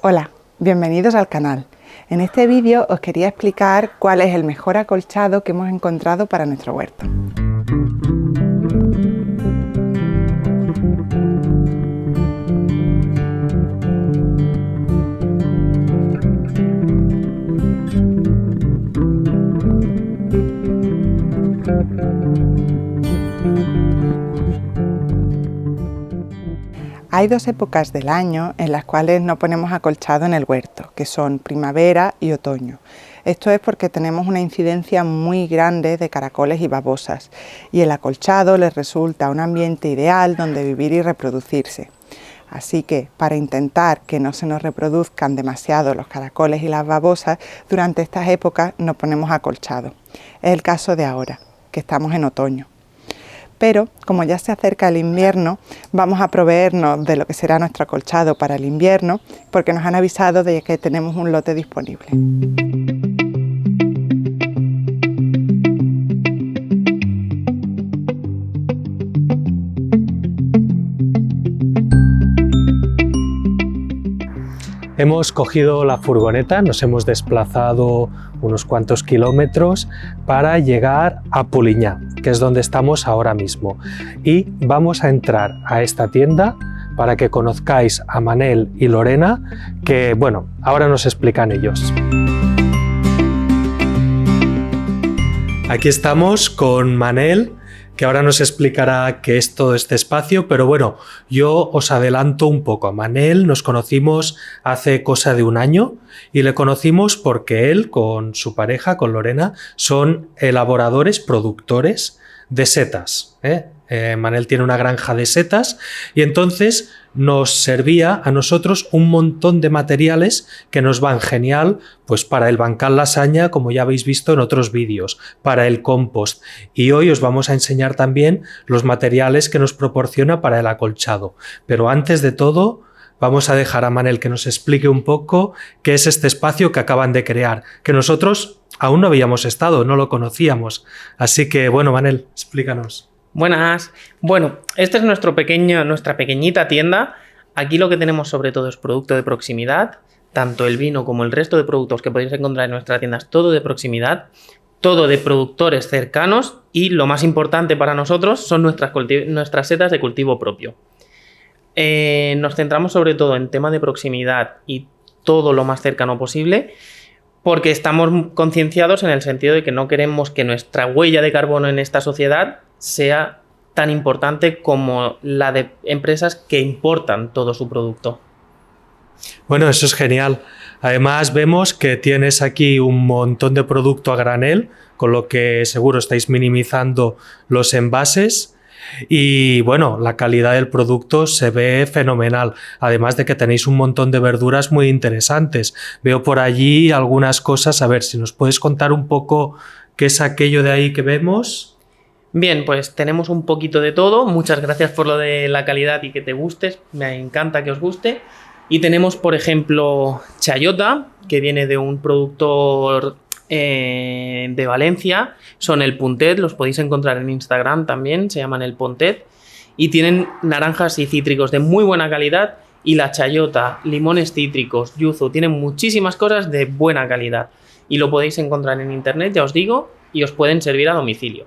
Hola, bienvenidos al canal. En este vídeo os quería explicar cuál es el mejor acolchado que hemos encontrado para nuestro huerto. Hay dos épocas del año en las cuales no ponemos acolchado en el huerto, que son primavera y otoño. Esto es porque tenemos una incidencia muy grande de caracoles y babosas, y el acolchado les resulta un ambiente ideal donde vivir y reproducirse. Así que, para intentar que no se nos reproduzcan demasiado los caracoles y las babosas, durante estas épocas no ponemos acolchado. Es el caso de ahora, que estamos en otoño. Pero, como ya se acerca el invierno, vamos a proveernos de lo que será nuestro acolchado para el invierno, porque nos han avisado de que tenemos un lote disponible. Hemos cogido la furgoneta, nos hemos desplazado unos cuantos kilómetros para llegar a Polinyà, que es donde estamos ahora mismo. Y vamos a entrar a esta tienda para que conozcáis a Manel y Lorena, que bueno, ahora nos explican ellos. Aquí estamos con Manel, que ahora nos explicará qué es todo este espacio, pero bueno, yo os adelanto un poco. A Manel nos conocimos hace cosa de un año y le conocimos porque él, con su pareja, con Lorena, son elaboradores, productores de setas, Manel tiene una granja de setas y entonces nos servía a nosotros un montón de materiales que nos van genial pues para el bancal lasaña, como ya habéis visto en otros vídeos, para el compost, y hoy os vamos a enseñar también los materiales que nos proporciona para el acolchado. Pero antes de todo vamos a dejar a Manel que nos explique un poco qué es este espacio que acaban de crear, que nosotros aún no habíamos estado, no lo conocíamos. Así que bueno, Manel, explícanos. Buenas. Bueno, esta es nuestra pequeñita tienda. Aquí lo que tenemos sobre todo es producto de proximidad, tanto el vino como el resto de productos que podéis encontrar en nuestra tienda es todo de proximidad, todo de productores cercanos y lo más importante para nosotros son nuestras setas de cultivo propio. Nos centramos sobre todo en tema de proximidad y todo lo más cercano posible, porque estamos concienciados en el sentido de que no queremos que nuestra huella de carbono en esta sociedad sea tan importante como la de empresas que importan todo su producto. Bueno, eso es genial. Además vemos que tienes aquí un montón de producto a granel, con lo que seguro estáis minimizando los envases. Y bueno, la calidad del producto se ve fenomenal, además de que tenéis un montón de verduras muy interesantes. Veo por allí algunas cosas, a ver si nos puedes contar un poco qué es aquello de ahí que vemos. Bien, pues tenemos un poquito de todo. Muchas gracias por lo de la calidad y que te gustes, me encanta que os guste. Y tenemos, por ejemplo, chayota, que viene de un productor de Valencia, son el Puntet, los podéis encontrar en Instagram también, se llaman el Puntet, y tienen naranjas y cítricos de muy buena calidad, y la chayota, limones cítricos, yuzu, tienen muchísimas cosas de buena calidad, y lo podéis encontrar en internet, ya os digo, y os pueden servir a domicilio.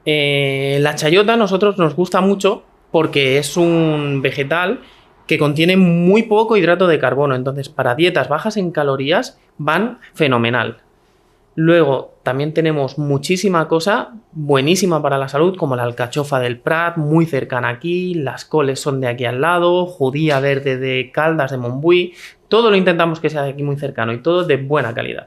La chayota a nosotros nos gusta mucho porque es un vegetal que contiene muy poco hidrato de carbono, entonces para dietas bajas en calorías van fenomenal. Luego también tenemos muchísima cosa buenísima para la salud, como la alcachofa del Prat, muy cercana aquí, las coles son de aquí al lado, judía verde de Caldas de Montbui, todo lo intentamos que sea de aquí muy cercano y todo de buena calidad.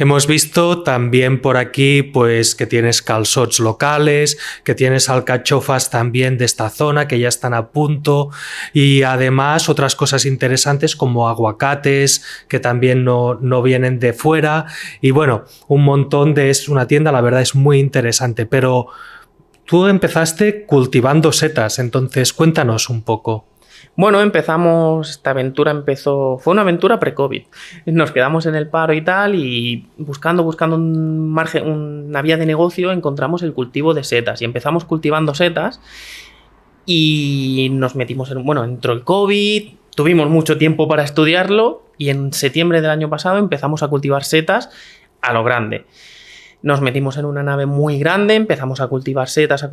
Hemos visto también por aquí pues que tienes calçots locales, que tienes alcachofas también de esta zona que ya están a punto, y además otras cosas interesantes como aguacates que también no vienen de fuera, y bueno, un montón es una tienda, la verdad es muy interesante. Pero tú empezaste cultivando setas, entonces cuéntanos un poco. Bueno, esta aventura fue una aventura pre-COVID. Nos quedamos en el paro y tal, y buscando una vía de negocio encontramos el cultivo de setas y empezamos cultivando setas y nos metimos entró el COVID, tuvimos mucho tiempo para estudiarlo y en septiembre del año pasado empezamos a cultivar setas a lo grande. Nos metimos en una nave muy grande, empezamos a cultivar setas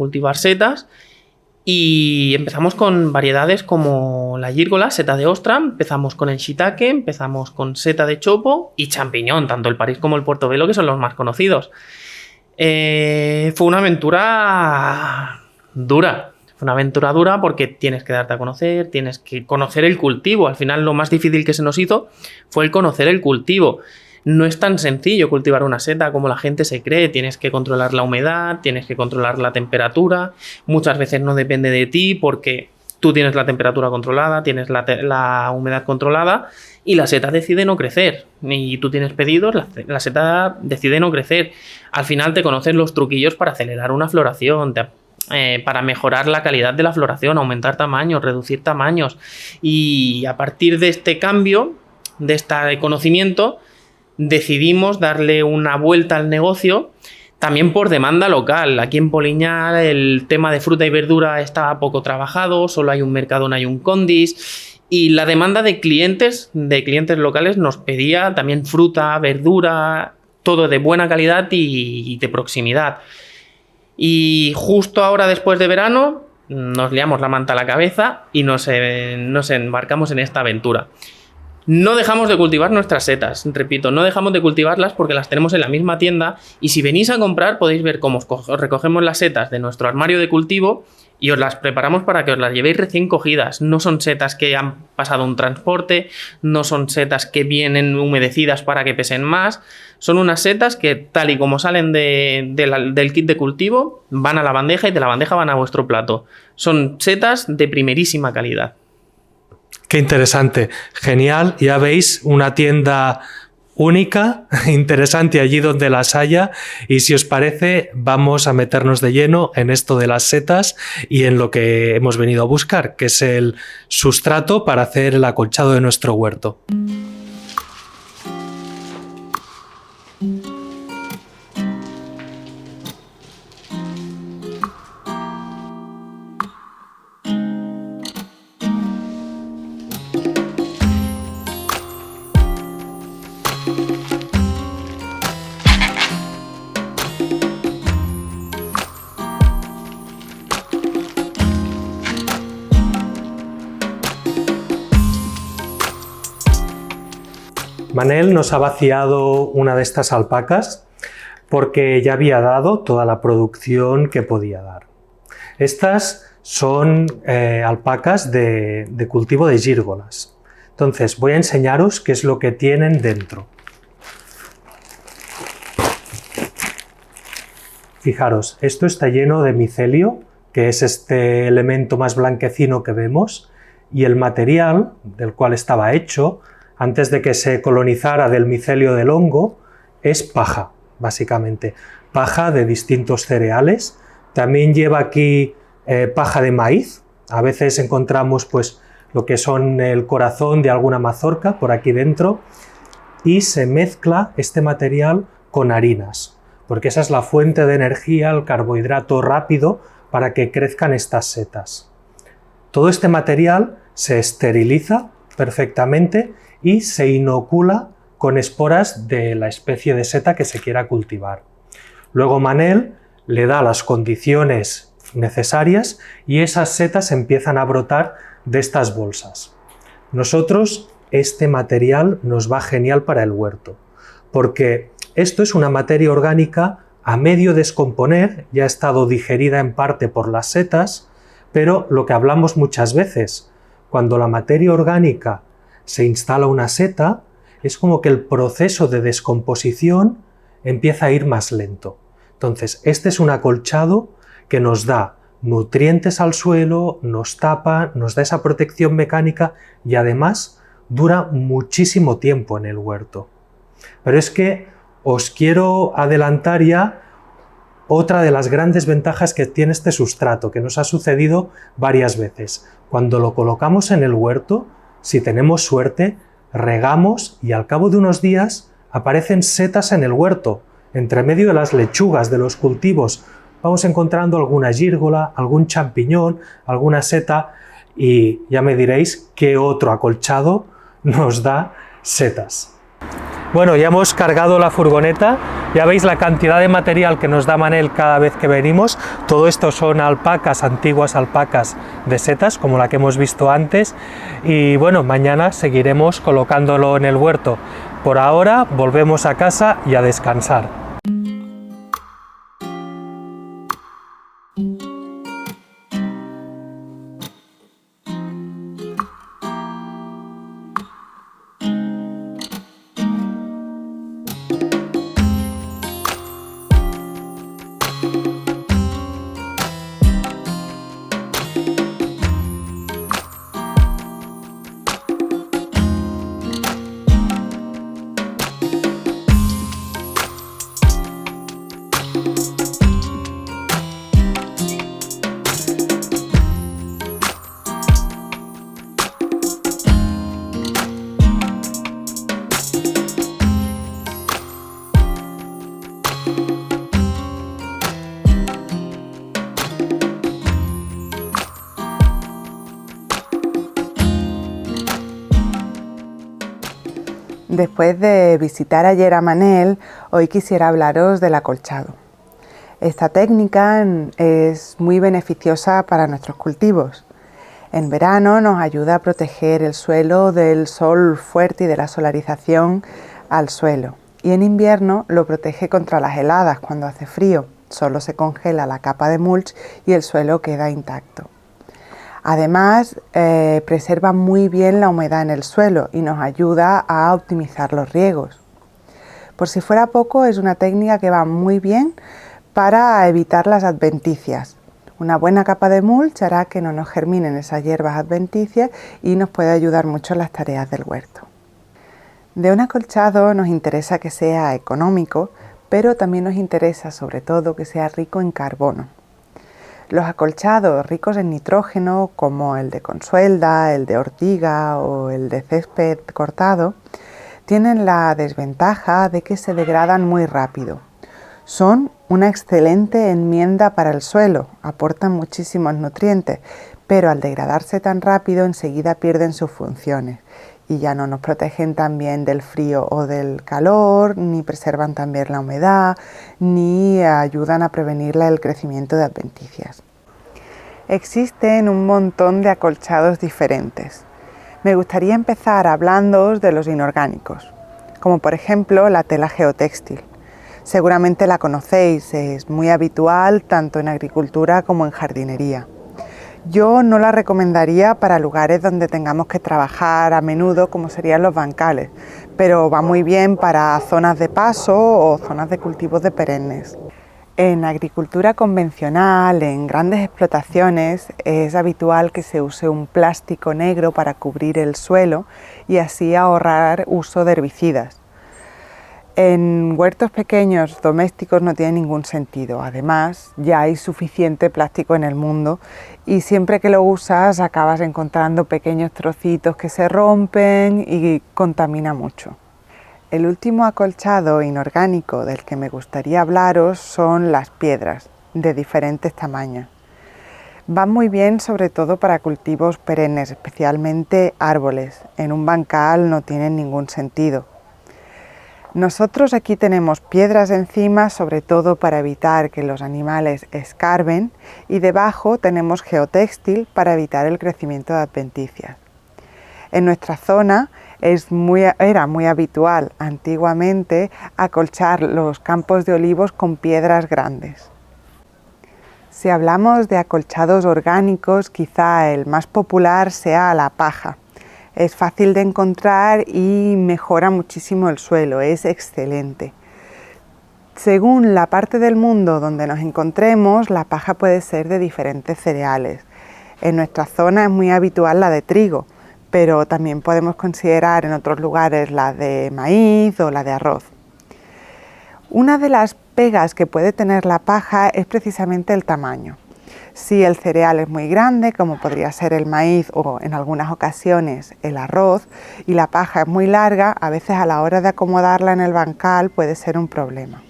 y empezamos con variedades como la gírgola, seta de ostra, empezamos con el shiitake, empezamos con seta de chopo y champiñón, tanto el París como el portobelo, que son los más conocidos. Fue una aventura dura. Fue una aventura dura porque tienes que darte a conocer, tienes que conocer el cultivo. Al final lo más difícil que se nos hizo fue el conocer el cultivo. No es tan sencillo cultivar una seta como la gente se cree. Tienes que controlar la humedad, tienes que controlar la temperatura. Muchas veces no depende de ti porque tú tienes la temperatura controlada, tienes la humedad controlada y la seta decide no crecer. Y tú tienes pedidos, la seta decide no crecer. Al final te conoces los truquillos para acelerar una floración, para mejorar la calidad de la floración, aumentar tamaños, reducir tamaños. Y a partir de este cambio, de este conocimiento, decidimos darle una vuelta al negocio también por demanda local. Aquí en Poliña el tema de fruta y verdura está poco trabajado, solo hay un Mercadona y un Condis, y la demanda de clientes locales nos pedía también fruta, verdura, todo de buena calidad y de proximidad. Y justo ahora, después de verano, nos liamos la manta a la cabeza y nos embarcamos en esta aventura. No dejamos de cultivar nuestras setas, repito, no dejamos de cultivarlas porque las tenemos en la misma tienda y si venís a comprar podéis ver cómo os recogemos las setas de nuestro armario de cultivo y os las preparamos para que os las llevéis recién cogidas. No son setas que han pasado un transporte, no son setas que vienen humedecidas para que pesen más, son unas setas que tal y como salen del kit de cultivo van a la bandeja y de la bandeja van a vuestro plato. Son setas de primerísima calidad. Qué interesante, genial, ya veis, una tienda única, interesante allí donde las haya, y si os parece vamos a meternos de lleno en esto de las setas y en lo que hemos venido a buscar, que es el sustrato para hacer el acolchado de nuestro huerto. Manel nos ha vaciado una de estas alpacas porque ya había dado toda la producción que podía dar. Estas son alpacas de cultivo de gírgolas. Entonces voy a enseñaros qué es lo que tienen dentro. Fijaros, esto está lleno de micelio, que es este elemento más blanquecino que vemos, y el material del cual estaba hecho, antes de que se colonizara del micelio del hongo, es paja, básicamente. Paja de distintos cereales. También lleva aquí paja de maíz. A veces encontramos pues lo que son el corazón de alguna mazorca por aquí dentro. Y se mezcla este material con harinas, porque esa es la fuente de energía, el carbohidrato rápido para que crezcan estas setas. Todo este material se esteriliza perfectamente y se inocula con esporas de la especie de seta que se quiera cultivar. Luego Manel le da las condiciones necesarias y esas setas empiezan a brotar de estas bolsas. Nosotros, este material nos va genial para el huerto, porque esto es una materia orgánica a medio descomponer, ya ha estado digerida en parte por las setas, pero lo que hablamos muchas veces, cuando la materia orgánica se instala una seta, es como que el proceso de descomposición empieza a ir más lento. Entonces, este es un acolchado que nos da nutrientes al suelo, nos tapa, nos da esa protección mecánica y además dura muchísimo tiempo en el huerto. Pero es que os quiero adelantar ya otra de las grandes ventajas que tiene este sustrato, que nos ha sucedido varias veces. Cuando lo colocamos en el huerto, si tenemos suerte, regamos y al cabo de unos días aparecen setas en el huerto. Entre medio de las lechugas de los cultivos vamos encontrando alguna gírgola, algún champiñón, alguna seta y ya me diréis qué otro acolchado nos da setas. Bueno, ya hemos cargado la furgoneta, ya veis la cantidad de material que nos da Manel cada vez que venimos. Todo esto son alpacas, antiguas alpacas de setas, como la que hemos visto antes, y bueno, mañana seguiremos colocándolo en el huerto. Por ahora volvemos a casa y a descansar. Después de visitar ayer a Manel, hoy quisiera hablaros del acolchado. Esta técnica es muy beneficiosa para nuestros cultivos. En verano nos ayuda a proteger el suelo del sol fuerte y de la solarización al suelo. Y en invierno lo protege contra las heladas cuando hace frío. Solo se congela la capa de mulch y el suelo queda intacto. Además, preserva muy bien la humedad en el suelo y nos ayuda a optimizar los riegos. Por si fuera poco, es una técnica que va muy bien para evitar las adventicias. Una buena capa de mulch hará que no nos germinen esas hierbas adventicias y nos puede ayudar mucho en las tareas del huerto. De un acolchado nos interesa que sea económico, pero también nos interesa sobre todo que sea rico en carbono. Los acolchados ricos en nitrógeno, como el de Consuelda, el de ortiga o el de césped cortado, tienen la desventaja de que se degradan muy rápido. Son una excelente enmienda para el suelo, aportan muchísimos nutrientes, pero al degradarse tan rápido enseguida pierden sus funciones y ya no nos protegen tan bien del frío o del calor, ni preservan tan bien la humedad, ni ayudan a prevenir el crecimiento de adventicias. Existen un montón de acolchados diferentes. Me gustaría empezar hablándoos de los inorgánicos, como por ejemplo la tela geotéxtil. Seguramente la conocéis, es muy habitual tanto en agricultura como en jardinería. Yo no la recomendaría para lugares donde tengamos que trabajar a menudo, como serían los bancales, pero va muy bien para zonas de paso o zonas de cultivos de perennes. En agricultura convencional, en grandes explotaciones, es habitual que se use un plástico negro para cubrir el suelo y así ahorrar uso de herbicidas. En huertos pequeños domésticos no tiene ningún sentido. Además, ya hay suficiente plástico en el mundo y siempre que lo usas acabas encontrando pequeños trocitos que se rompen y contamina mucho. El último acolchado inorgánico del que me gustaría hablaros son las piedras, de diferentes tamaños. Van muy bien sobre todo para cultivos perennes, especialmente árboles. En un bancal no tienen ningún sentido. Nosotros aquí tenemos piedras encima, sobre todo para evitar que los animales escarben, y debajo tenemos geotéxtil para evitar el crecimiento de adventicias. En nuestra zona era muy habitual antiguamente acolchar los campos de olivos con piedras grandes. Si hablamos de acolchados orgánicos, quizá el más popular sea la paja. Es fácil de encontrar y mejora muchísimo el suelo, es excelente. Según la parte del mundo donde nos encontremos, la paja puede ser de diferentes cereales. En nuestra zona es muy habitual la de trigo, pero también podemos considerar en otros lugares la de maíz o la de arroz. Una de las pegas que puede tener la paja es precisamente el tamaño. Si el cereal es muy grande, como podría ser el maíz o en algunas ocasiones el arroz, y la paja es muy larga, a veces a la hora de acomodarla en el bancal puede ser un problema.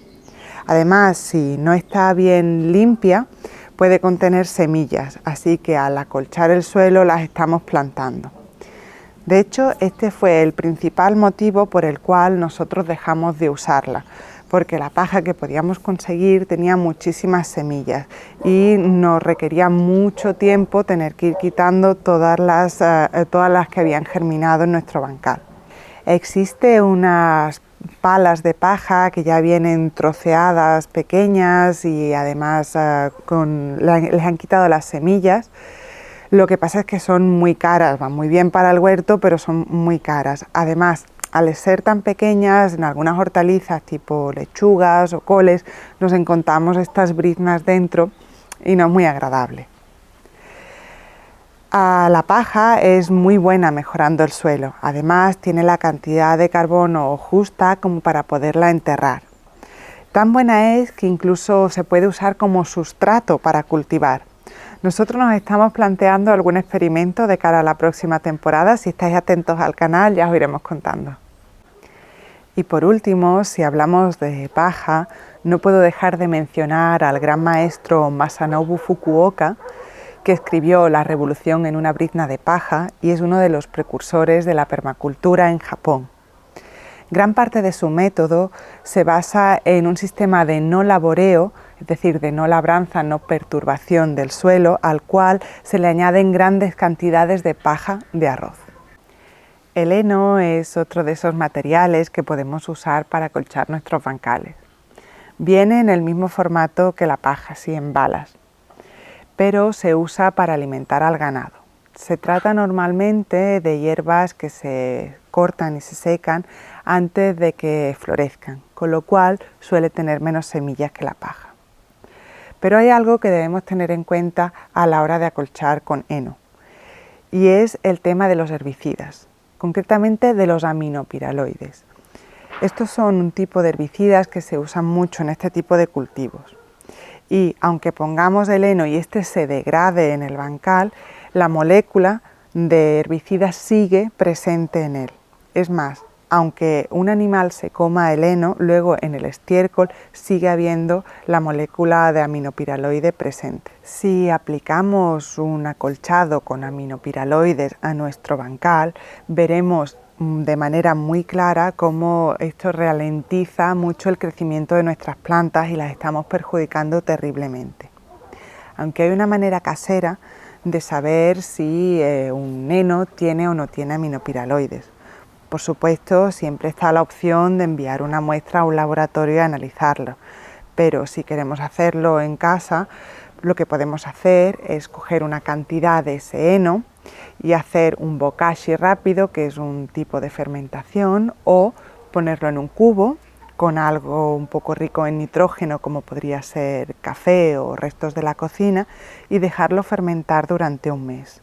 Además, si no está bien limpia, puede contener semillas, así que al acolchar el suelo las estamos plantando. De hecho, este fue el principal motivo por el cual nosotros dejamos de usarla, porque la paja que podíamos conseguir tenía muchísimas semillas y nos requería mucho tiempo tener que ir quitando todas las que habían germinado en nuestro bancal. Existe unas palas de paja que ya vienen troceadas pequeñas y además les han quitado las semillas. Lo que pasa es que son muy caras, van muy bien para el huerto, pero son muy caras. Además, al ser tan pequeñas, en algunas hortalizas tipo lechugas o coles, nos encontramos estas briznas dentro y no es muy agradable. La paja es muy buena mejorando el suelo. Además, tiene la cantidad de carbono justa como para poderla enterrar. Tan buena es que incluso se puede usar como sustrato para cultivar. Nosotros nos estamos planteando algún experimento de cara a la próxima temporada. Si estáis atentos al canal ya os iremos contando. Y por último, si hablamos de paja, no puedo dejar de mencionar al gran maestro Masanobu Fukuoka, que escribió La revolución en una brizna de paja y es uno de los precursores de la permacultura en Japón. Gran parte de su método se basa en un sistema de no laboreo, es decir, de no labranza, no perturbación del suelo, al cual se le añaden grandes cantidades de paja de arroz. El heno es otro de esos materiales que podemos usar para acolchar nuestros bancales. Viene en el mismo formato que la paja, así en balas, pero se usa para alimentar al ganado. Se trata normalmente de hierbas que se cortan y se secan antes de que florezcan, con lo cual suele tener menos semillas que la paja. Pero hay algo que debemos tener en cuenta a la hora de acolchar con heno, y es el tema de los herbicidas, concretamente de los aminopiraloides. Estos son un tipo de herbicidas que se usan mucho en este tipo de cultivos. Y aunque pongamos el heno y este se degrade en el bancal, la molécula de herbicida sigue presente en él. Es más, aunque un animal se coma el heno, luego en el estiércol sigue habiendo la molécula de aminopiraloide presente. Si aplicamos un acolchado con aminopiraloides a nuestro bancal, veremos de manera muy clara cómo esto ralentiza mucho el crecimiento de nuestras plantas y las estamos perjudicando terriblemente. Aunque hay una manera casera de saber si un heno tiene o no tiene aminopiraloides. Por supuesto, siempre está la opción de enviar una muestra a un laboratorio y analizarlo, pero si queremos hacerlo en casa, lo que podemos hacer es coger una cantidad de ese heno y hacer un bokashi rápido, que es un tipo de fermentación, o ponerlo en un cubo con algo un poco rico en nitrógeno, como podría ser café o restos de la cocina, y dejarlo fermentar durante un mes.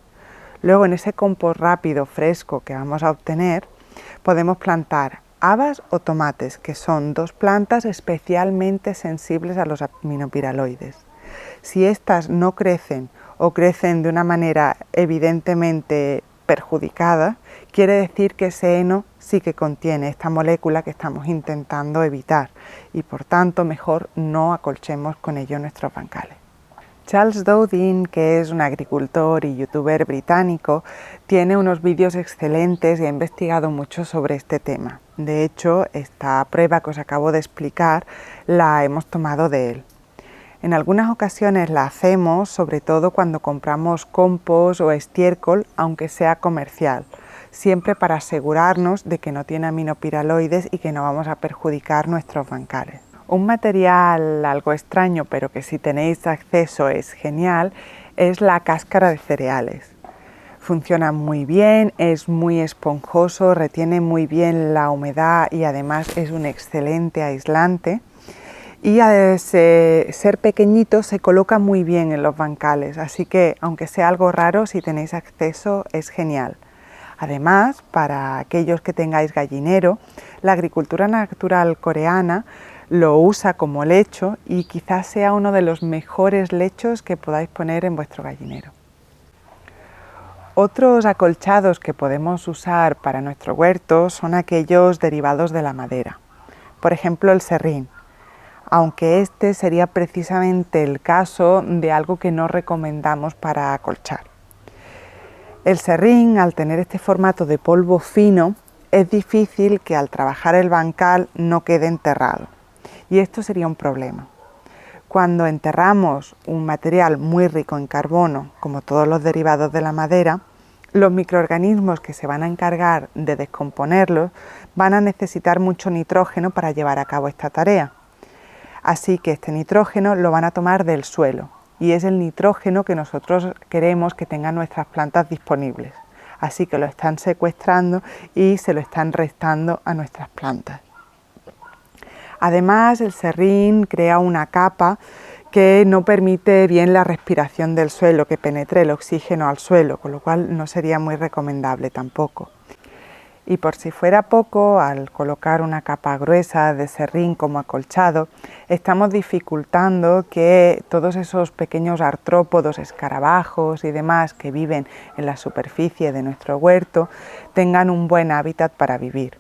Luego, en ese compost rápido fresco que vamos a obtener, podemos plantar habas o tomates, que son dos plantas especialmente sensibles a los aminopiraloides. Si estas no crecen o crecen de una manera evidentemente perjudicada, quiere decir que ese heno sí que contiene esta molécula que estamos intentando evitar y por tanto mejor no acolchemos con ello nuestros bancales. Charles Dowding, que es un agricultor y youtuber británico, tiene unos vídeos excelentes y ha investigado mucho sobre este tema. De hecho, esta prueba que os acabo de explicar la hemos tomado de él. En algunas ocasiones la hacemos, sobre todo cuando compramos compost o estiércol, aunque sea comercial, siempre para asegurarnos de que no tiene aminopiraloides y que no vamos a perjudicar nuestros bancales. Un material algo extraño, pero que si tenéis acceso es genial, es la cáscara de cereales. Funciona muy bien, es muy esponjoso, retiene muy bien la humedad y además es un excelente aislante. Y al ser pequeñito se coloca muy bien en los bancales, así que aunque sea algo raro, si tenéis acceso es genial. Además, para aquellos que tengáis gallinero, la agricultura natural coreana lo usa como lecho y quizás sea uno de los mejores lechos que podáis poner en vuestro gallinero. Otros acolchados que podemos usar para nuestro huerto son aquellos derivados de la madera, por ejemplo el serrín. aunque este sería precisamente el caso de algo que no recomendamos para acolchar. El serrín, al tener este formato de polvo fino, es difícil que al trabajar el bancal no quede enterrado, y esto sería un problema. Cuando enterramos un material muy rico en carbono, como todos los derivados de la madera, los microorganismos que se van a encargar de descomponerlos van a necesitar mucho nitrógeno para llevar a cabo esta tarea. Así que este nitrógeno lo van a tomar del suelo, y es el nitrógeno que nosotros queremos que tengan nuestras plantas disponibles. Así que lo están secuestrando y se lo están restando a nuestras plantas. Además, el serrín crea una capa que no permite bien la respiración del suelo, que penetre el oxígeno al suelo, con lo cual no sería muy recomendable tampoco. Y por si fuera poco, al colocar una capa gruesa de serrín como acolchado, estamos dificultando que todos esos pequeños artrópodos, escarabajos y demás que viven en la superficie de nuestro huerto tengan un buen hábitat para vivir.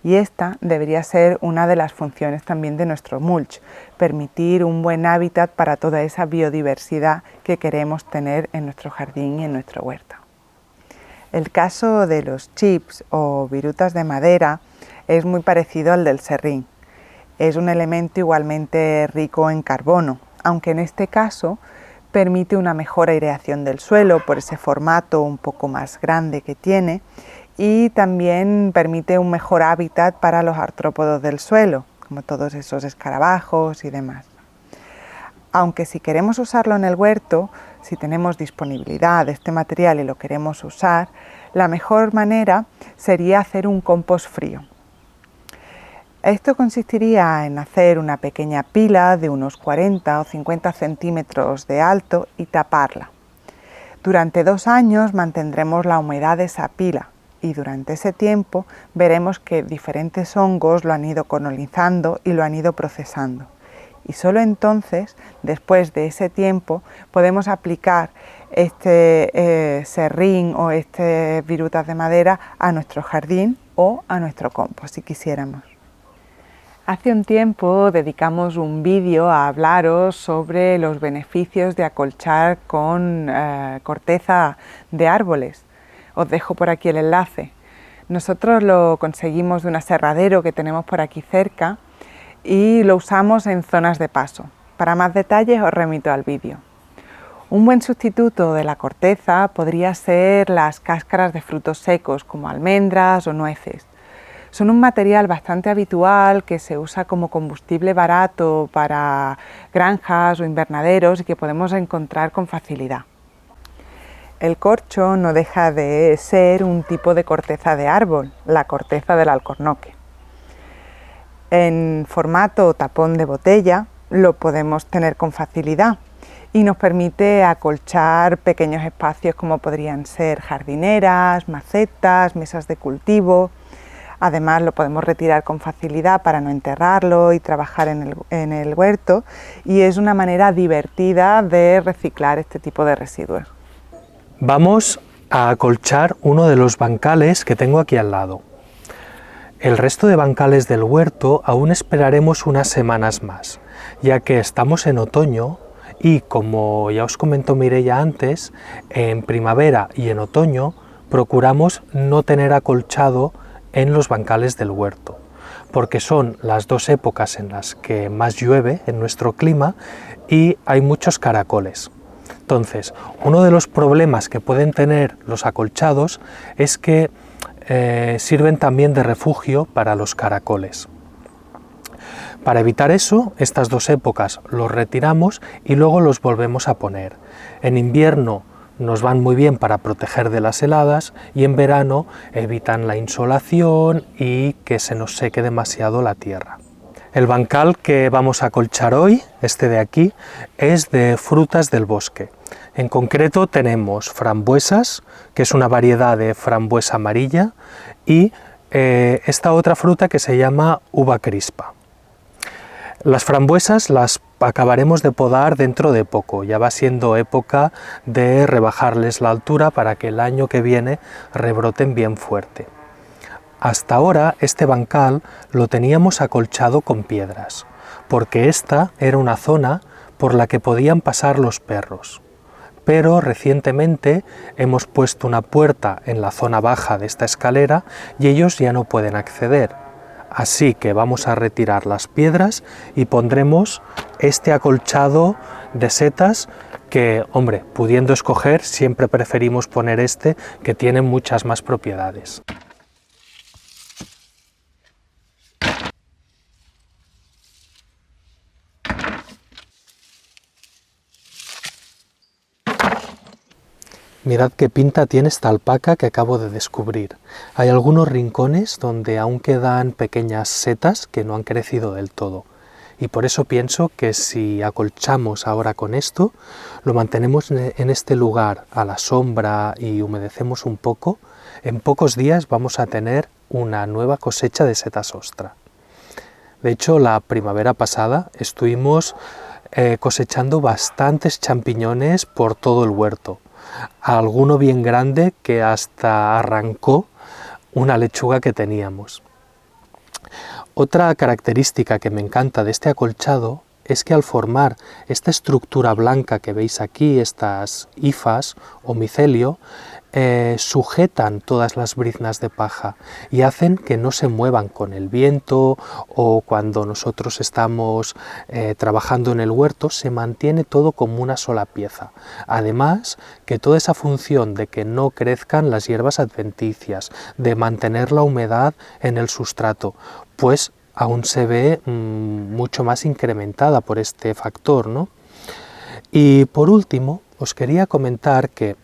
Y esta debería ser una de las funciones también de nuestro mulch, permitir un buen hábitat para toda esa biodiversidad que queremos tener en nuestro jardín y en nuestro huerto. El caso de los chips o virutas de madera es muy parecido al del serrín. Es un elemento igualmente rico en carbono, aunque en este caso permite una mejor aireación del suelo por ese formato un poco más grande que tiene, y también permite un mejor hábitat para los artrópodos del suelo, como todos esos escarabajos y demás. Aunque si queremos usarlo en el huerto, si tenemos disponibilidad de este material y lo queremos usar, la mejor manera sería hacer un compost frío. Esto consistiría en hacer una pequeña pila de unos 40 o 50 centímetros de alto y taparla. Durante 2 años mantendremos la humedad de esa pila, y durante ese tiempo veremos que diferentes hongos lo han ido colonizando y lo han ido procesando. Y solo entonces, después de ese tiempo, podemos aplicar este serrín o este virutas de madera a nuestro jardín o a nuestro compost, si quisiéramos. Hace un tiempo dedicamos un vídeo a hablaros sobre los beneficios de acolchar con corteza de árboles. Os dejo por aquí el enlace. Nosotros lo conseguimos de un aserradero que tenemos por aquí cerca y lo usamos en zonas de paso. Para más detalles os remito al vídeo. Un buen sustituto de la corteza podría ser las cáscaras de frutos secos como almendras o nueces. Son un material bastante habitual que se usa como combustible barato para granjas o invernaderos y que podemos encontrar con facilidad. El corcho no deja de ser un tipo de corteza de árbol, la corteza del alcornoque. En formato tapón de botella lo podemos tener con facilidad y nos permite acolchar pequeños espacios como podrían ser jardineras, macetas, mesas de cultivo. Además lo podemos retirar con facilidad para no enterrarlo y trabajar en el huerto, y es una manera divertida de reciclar este tipo de residuos. Vamos a acolchar uno de los bancales que tengo aquí al lado. El resto de bancales del huerto aún esperaremos unas semanas más, ya que estamos en otoño y, como ya os comentó Mireia antes, en primavera y en otoño procuramos no tener acolchado en los bancales del huerto, porque son las 2 épocas en las que más llueve en nuestro clima y hay muchos caracoles. Entonces, uno de los problemas que pueden tener los acolchados es que sirven también de refugio para los caracoles. Para evitar eso, estas 2 épocas los retiramos y luego los volvemos a poner. En invierno nos van muy bien para proteger de las heladas y en verano evitan la insolación y que se nos seque demasiado la tierra. El bancal que vamos a acolchar hoy, este de aquí, es de frutas del bosque. En concreto tenemos frambuesas, que es una variedad de frambuesa amarilla, y esta otra fruta que se llama uva crispa. Las frambuesas las acabaremos de podar dentro de poco, ya va siendo época de rebajarles la altura para que el año que viene rebroten bien fuerte. Hasta ahora este bancal lo teníamos acolchado con piedras, porque esta era una zona por la que podían pasar los perros. Pero recientemente hemos puesto una puerta en la zona baja de esta escalera y ellos ya no pueden acceder. Así que vamos a retirar las piedras y pondremos este acolchado de setas que, hombre, pudiendo escoger, siempre preferimos poner este, que tiene muchas más propiedades. Mirad qué pinta tiene esta alpaca que acabo de descubrir. Hay algunos rincones donde aún quedan pequeñas setas que no han crecido del todo. Y por eso pienso que si acolchamos ahora con esto, lo mantenemos en este lugar a la sombra y humedecemos un poco, en pocos días vamos a tener una nueva cosecha de setas ostra. De hecho, la primavera pasada estuvimos cosechando bastantes champiñones por todo el huerto. Alguno bien grande que hasta arrancó una lechuga que teníamos. Otra característica que me encanta de este acolchado es que al formar esta estructura blanca que veis aquí, estas hifas o micelio, sujetan todas las briznas de paja y hacen que no se muevan con el viento o cuando nosotros estamos trabajando en el huerto, se mantiene todo como una sola pieza. Además, que toda esa función de que no crezcan las hierbas adventicias, de mantener la humedad en el sustrato, pues aún se ve mucho más incrementada por este factor, ¿no? Y por último, os quería comentar que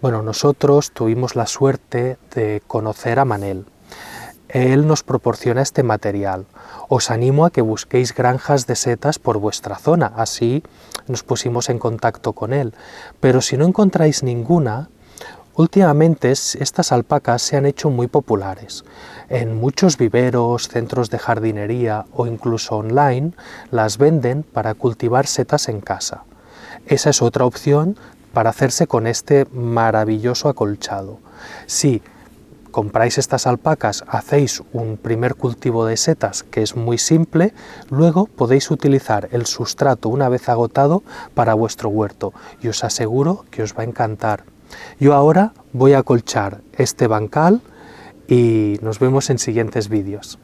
nosotros tuvimos la suerte de conocer a Manel. Él nos proporciona este material. Os animo a que busquéis granjas de setas por vuestra zona, así nos pusimos en contacto con él. Pero si no encontráis ninguna, últimamente estas alpacas se han hecho muy populares. En muchos viveros, centros de jardinería o incluso online las venden para cultivar setas en casa. Esa es otra opción para hacerse con este maravilloso acolchado. Si compráis estas alpacas, hacéis un primer cultivo de setas que es muy simple, luego podéis utilizar el sustrato una vez agotado para vuestro huerto y os aseguro que os va a encantar. Yo ahora voy a acolchar este bancal y nos vemos en siguientes vídeos.